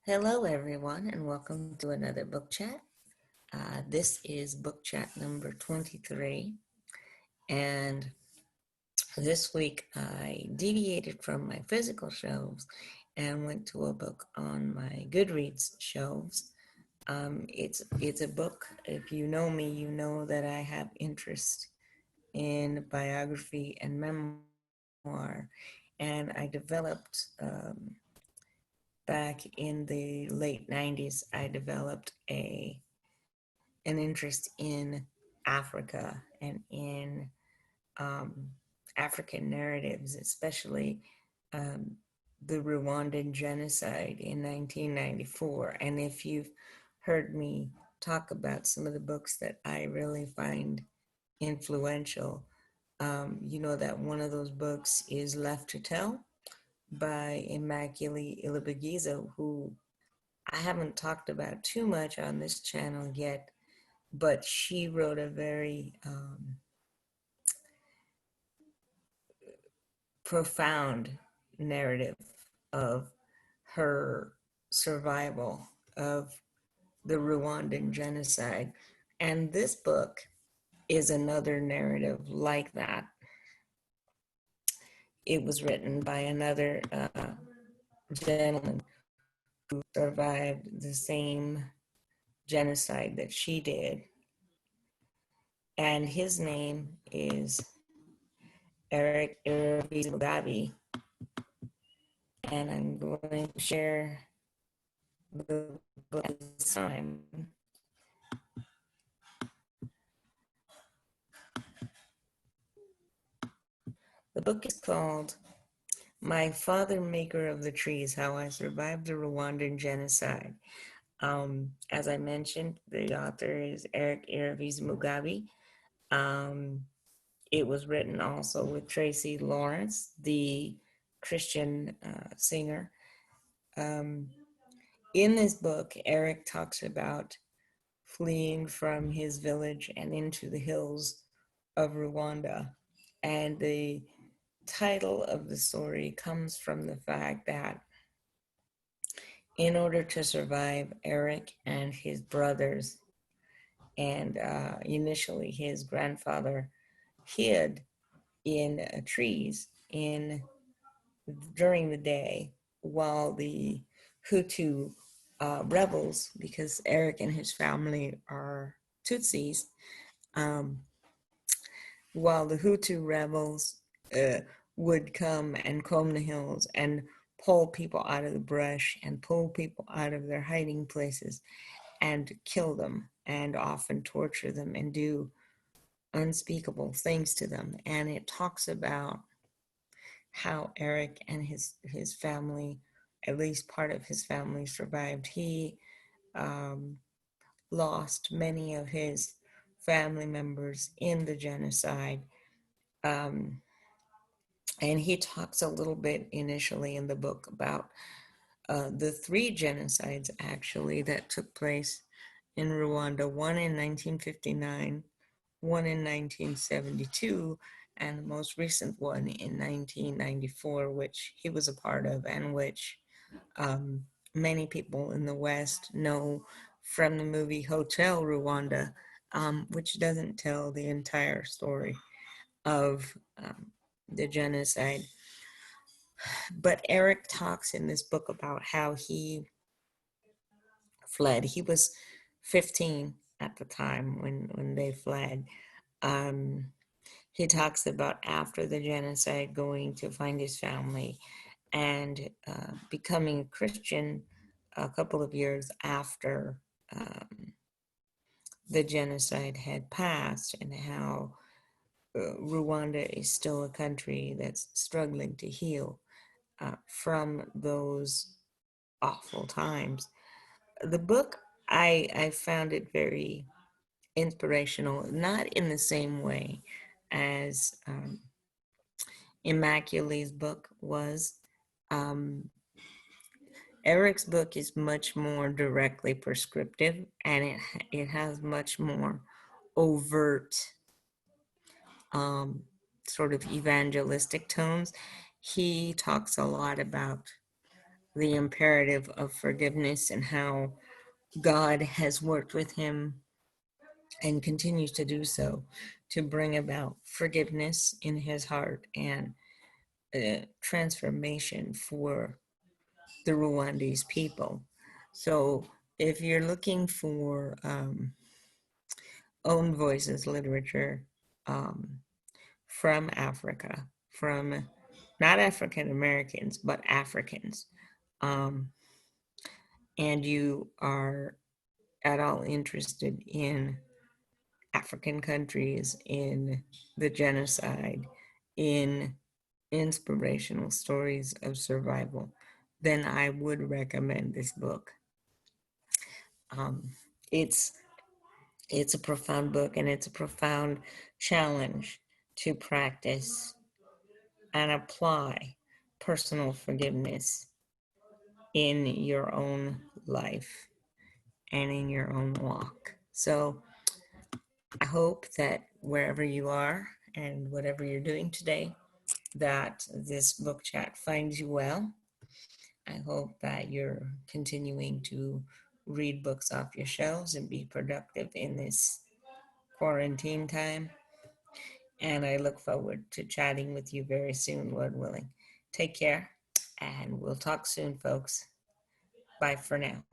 Hello, everyone, and welcome to another book chat. This is book chat number 23, and this week I deviated from my physical shelves and went to a book on my Goodreads shelves. It's a book. If you know me, you know that I have interest in biography and memoir, and I developed back in the late 90s, I developed an interest in Africa and in um, African narratives, especially um, the Rwandan genocide in 1994. And if you've heard me talk about some of the books that I really find influential, you know that one of those books is Left to Tell by Immaculée Ilibagiza, who I haven't talked about too much on this channel yet, but she wrote a very profound narrative of her survival of the Rwandan genocide. And this book is another narrative like that. It was written by another gentleman who survived the same genocide that she did. And his name is Eric Irivuzumugabe. And I'm going to share the book this time. The book is called My Father Maker of the Trees, How I Survived the Rwandan Genocide. As I mentioned, the author is Eric Irivuzumugabe. It was written also with Tracey Lawrence, the Christian singer. In this book, Eric talks about fleeing from his village and into the hills of Rwanda. And the title of the story comes from the fact that in order to survive, Eric and his brothers and initially his grandfather hid in trees in during the day while the Hutu rebels, because Eric and his family are Tutsis, um, while the Hutu rebels would come and comb the hills and pull people out of the brush and pull people out of their hiding places and kill them and often torture them and do unspeakable things to them. And it talks about how Eric and his family, at least part of his family, survived. He um, lost many of his family members in the genocide. Um, and he talks a little bit initially in the book about the three genocides actually that took place in Rwanda, one in 1959, one in 1972, and the most recent one in 1994, which he was a part of and which many people in the West know from the movie Hotel Rwanda, which doesn't tell the entire story of the genocide. But Eric talks in this book about how he fled. He was 15 at the time when they fled. Um, he talks about after the genocide going to find his family and becoming a Christian a couple of years after the genocide had passed, and how Rwanda is still a country that's struggling to heal from those awful times. The book, I found it very inspirational, not in the same way as Immaculate's book was. Um, Eric's book is much more directly prescriptive, and it has much more overt sort of evangelistic tones. He talks a lot about the imperative of forgiveness and how God has worked with him and continues to do so to bring about forgiveness in his heart and transformation for the Rwandese people. So if you're looking for own voices literature um, from Africa, from not African Americans, but Africans, um, and you are at all interested in African countries, in the genocide, in inspirational stories of survival, then I would recommend this book. Um, it's it's a profound book, and it's a profound challenge to practice and apply personal forgiveness in your own life and in your own walk. So I hope that wherever you are and whatever you're doing today, that this book chat finds you well. I hope that you're continuing to read books off your shelves and be productive in this quarantine time. And I look forward to chatting with you very soon, Lord willing. Take care, and we'll talk soon, folks. Bye for now.